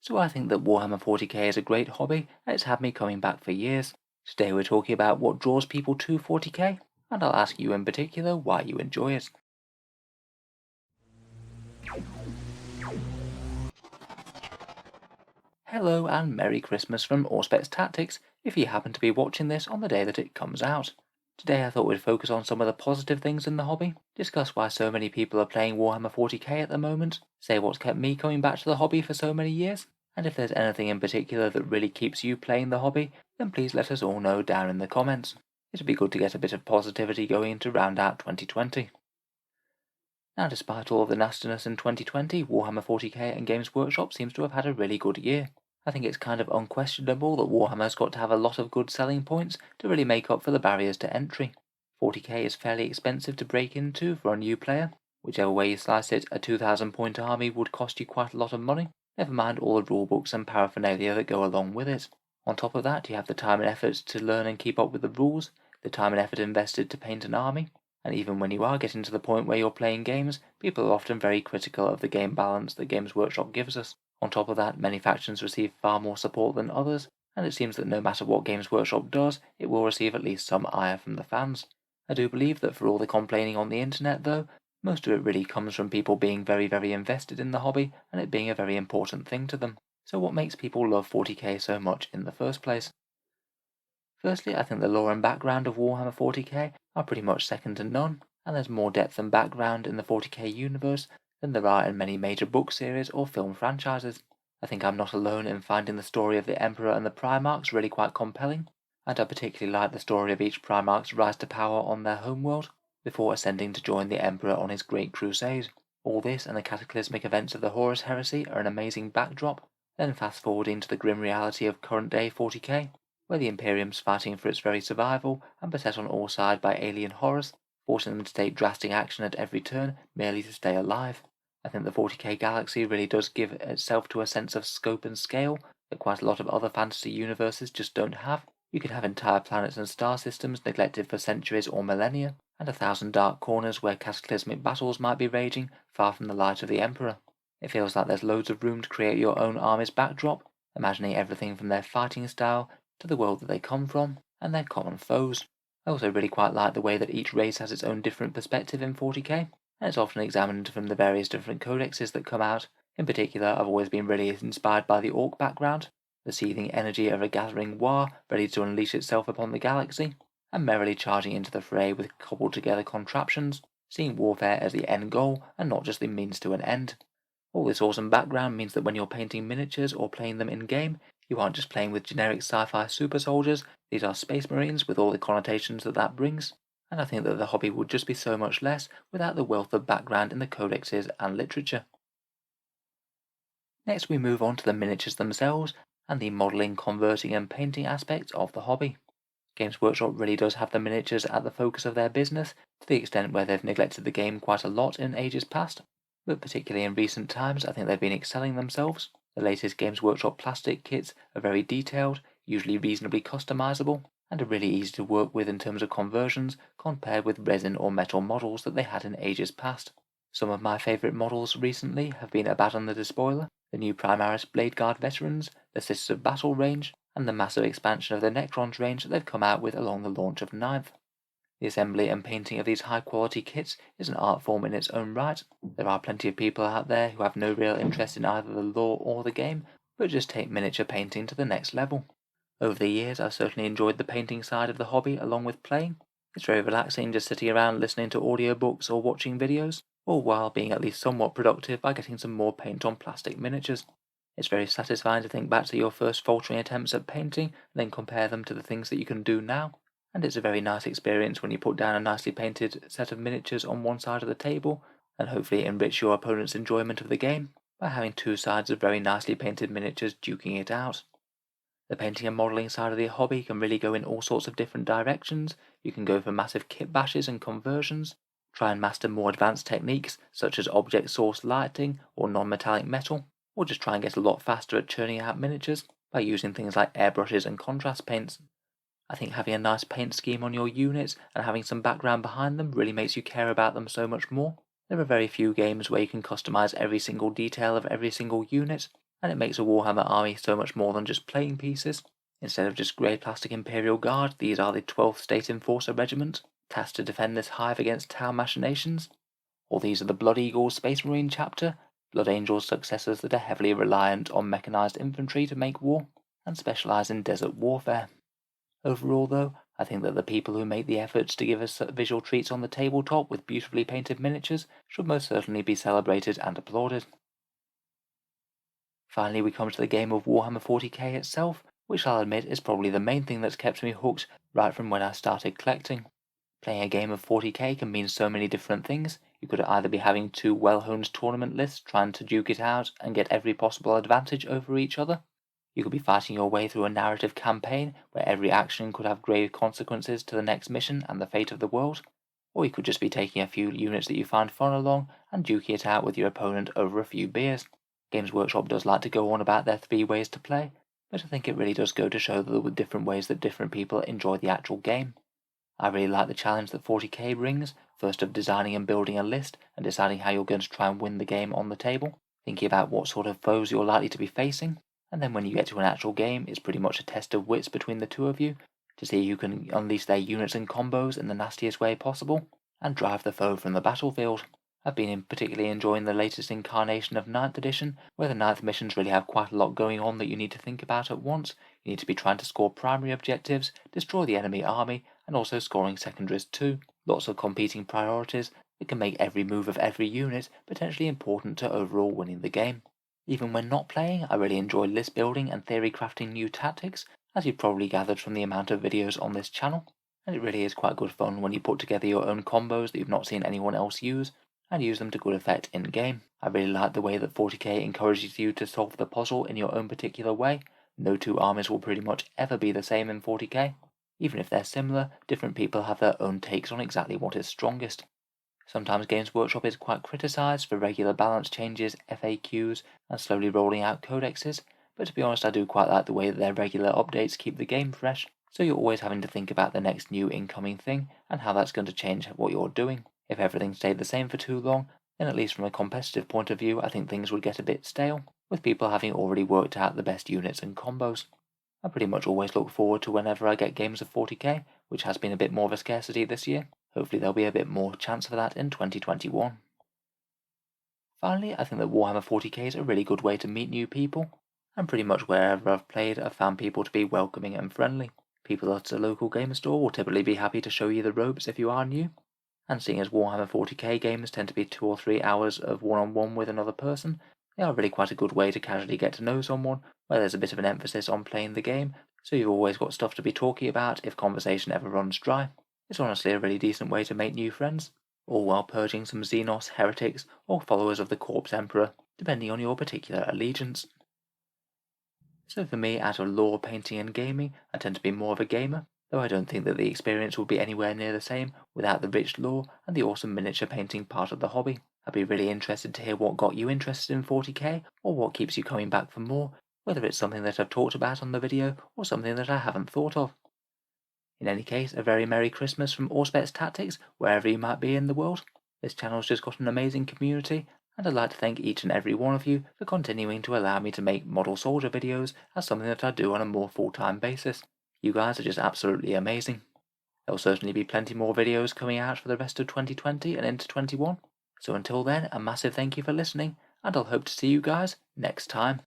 So I think that Warhammer 40k is a great hobby and it's had me coming back for years. Today we're talking about what draws people to 40k, and I'll ask you in particular why you enjoy it. Hello and Merry Christmas from Auspex Tactics if you happen to be watching this on the day that it comes out. Today I thought we'd focus on some of the positive things in the hobby, discuss why so many people are playing Warhammer 40k at the moment, say what's kept me coming back to the hobby for so many years, and if there's anything in particular that really keeps you playing the hobby, then please let us all know down in the comments. It'd be good to get a bit of positivity going to round out 2020. Now, despite all of the nastiness in 2020, Warhammer 40k and Games Workshop seems to have had a really good year. I think it's kind of unquestionable that Warhammer's got to have a lot of good selling points to really make up for the barriers to entry. 40k is fairly expensive to break into for a new player. Whichever way you slice it, a 2,000 point army would cost you quite a lot of money, never mind all the rulebooks and paraphernalia that go along with it. On top of that, you have the time and effort to learn and keep up with the rules, the time and effort invested to paint an army, and even when you are getting to the point where you're playing games, people are often very critical of the game balance that Games Workshop gives us. On top of that, many factions receive far more support than others, and it seems that no matter what Games Workshop does, it will receive at least some ire from the fans. I do believe that for all the complaining on the internet though, most of it really comes from people being very invested in the hobby and it being a very important thing to them. So what makes people love 40k so much in the first place? Firstly, I think the lore and background of Warhammer 40k are pretty much second to none, and there's more depth and background in the 40k universe than there are in many major book series or film franchises. I think I'm not alone in finding the story of the Emperor and the Primarchs really quite compelling, and I particularly like the story of each Primarch's rise to power on their homeworld, before ascending to join the Emperor on his great crusade. All this and the cataclysmic events of the Horus Heresy are an amazing backdrop, then fast forwarding to the grim reality of current day 40k, where the Imperium's fighting for its very survival and beset on all sides by alien horrors, forcing them to take drastic action at every turn merely to stay alive. I think the 40k galaxy really does give itself to a sense of scope and scale that quite a lot of other fantasy universes just don't have. You can have entire planets and star systems neglected for centuries or millennia, and 1,000 dark corners where cataclysmic battles might be raging far from the light of the Emperor. It feels like there's loads of room to create your own army's backdrop, imagining everything from their fighting style to the world that they come from, and their common foes. I also really quite like the way that each race has its own different perspective in 40k, and it's often examined from the various different codexes that come out. In particular, I've always been really inspired by the Orc background, the seething energy of a gathering war ready to unleash itself upon the galaxy, and merrily charging into the fray with cobbled together contraptions, seeing warfare as the end goal and not just the means to an end. All this awesome background means that when you're painting miniatures or playing them in-game, you aren't just playing with generic sci-fi super soldiers, these are space marines with all the connotations that brings, and I think that the hobby would just be so much less without the wealth of background in the codexes and literature. Next we move on to the miniatures themselves, and the modelling, converting and painting aspects of the hobby. Games Workshop really does have the miniatures at the focus of their business, to the extent where they've neglected the game quite a lot in ages past, but particularly in recent times I think they've been excelling themselves. The latest Games Workshop plastic kits are very detailed, usually reasonably customizable, and are really easy to work with in terms of conversions compared with resin or metal models that they had in ages past. Some of my favourite models recently have been Abaddon the Despoiler, the new Primaris Blade Guard Veterans, the Sisters of Battle range, and the massive expansion of the Necrons range that they've come out with along the launch of Ninth. The assembly and painting of these high-quality kits is an art form in its own right. There are plenty of people out there who have no real interest in either the lore or the game, but just take miniature painting to the next level. Over the years, I've certainly enjoyed the painting side of the hobby along with playing. It's very relaxing just sitting around listening to audiobooks or watching videos, all while being at least somewhat productive by getting some more paint on plastic miniatures. It's very satisfying to think back to your first faltering attempts at painting and then compare them to the things that you can do now. And it's a very nice experience when you put down a nicely painted set of miniatures on one side of the table, and hopefully enrich your opponent's enjoyment of the game by having two sides of very nicely painted miniatures duking it out. The painting and modelling side of the hobby can really go in all sorts of different directions. You can go for massive kit bashes and conversions, try and master more advanced techniques such as object source lighting or non-metallic metal, or just try and get a lot faster at churning out miniatures by using things like airbrushes and contrast paints. I think having a nice paint scheme on your units and having some background behind them really makes you care about them so much more. There are very few games where you can customize every single detail of every single unit, and it makes a Warhammer army so much more than just playing pieces. Instead of just grey plastic Imperial Guard, these are the 12th State Enforcer Regiment, tasked to defend this hive against town machinations. Or these are the Blood Eagles Space Marine chapter, Blood Angels successors that are heavily reliant on mechanized infantry to make war, and specialize in desert warfare. Overall though, I think that the people who make the efforts to give us visual treats on the tabletop with beautifully painted miniatures should most certainly be celebrated and applauded. Finally, we come to the game of Warhammer 40k itself, which I'll admit is probably the main thing that's kept me hooked right from when I started collecting. Playing a game of 40k can mean so many different things. You could either be having two well-honed tournament lists trying to duke it out and get every possible advantage over each other. You could be fighting your way through a narrative campaign where every action could have grave consequences to the next mission and the fate of the world. Or you could just be taking a few units that you find fun along and duking it out with your opponent over a few beers. Games Workshop does like to go on about their 3 ways to play, but I think it really does go to show the different ways that different people enjoy the actual game. I really like the challenge that 40k brings, first of designing and building a list and deciding how you're going to try and win the game on the table, thinking about what sort of foes you're likely to be facing, and then when you get to an actual game, it's pretty much a test of wits between the two of you to see who can unleash their units and combos in the nastiest way possible and drive the foe from the battlefield. I've been particularly enjoying the latest incarnation of 9th edition, where the 9th missions really have quite a lot going on that you need to think about at once. You need to be trying to score primary objectives, destroy the enemy army, and also scoring secondaries too. Lots of competing priorities that can make every move of every unit potentially important to overall winning the game. Even when not playing, I really enjoy list building and theory crafting new tactics, as you've probably gathered from the amount of videos on this channel, and it really is quite good fun when you put together your own combos that you've not seen anyone else use, and use them to good effect in game. I really like the way that 40k encourages you to solve the puzzle in your own particular way. No two armies will pretty much ever be the same in 40k. Even if they're similar, different people have their own takes on exactly what is strongest. Sometimes Games Workshop is quite criticised for regular balance changes, FAQs, and slowly rolling out codexes, but to be honest I do quite like the way that their regular updates keep the game fresh, so you're always having to think about the next new incoming thing and how that's going to change what you're doing. If everything stayed the same for too long, then at least from a competitive point of view I think things would get a bit stale, with people having already worked out the best units and combos. I pretty much always look forward to whenever I get games of 40k, which has been a bit more of a scarcity this year. Hopefully there'll be a bit more chance for that in 2021. Finally, I think that Warhammer 40k is a really good way to meet new people, and pretty much wherever I've played I've found people to be welcoming and friendly. People at a local game store will typically be happy to show you the ropes if you are new, and seeing as Warhammer 40k games tend to be 2 or 3 hours of one-on-one with another person, they are really quite a good way to casually get to know someone, where there's a bit of an emphasis on playing the game, so you've always got stuff to be talking about if conversation ever runs dry. It's honestly a really decent way to make new friends, all while purging some Xenos, heretics, or followers of the Corpse Emperor, depending on your particular allegiance. So for me, out of lore, painting and gaming, I tend to be more of a gamer, though I don't think that the experience will be anywhere near the same without the rich lore and the awesome miniature painting part of the hobby. I'd be really interested to hear what got you interested in 40k, or what keeps you coming back for more, whether it's something that I've talked about on the video, or something that I haven't thought of. In any case, a very Merry Christmas from Auspex Tactics, wherever you might be in the world. This channel's just got an amazing community, and I'd like to thank each and every one of you for continuing to allow me to make model soldier videos as something that I do on a more full-time basis. You guys are just absolutely amazing. There'll certainly be plenty more videos coming out for the rest of 2020 and into 21. So until then, a massive thank you for listening, and I'll hope to see you guys next time.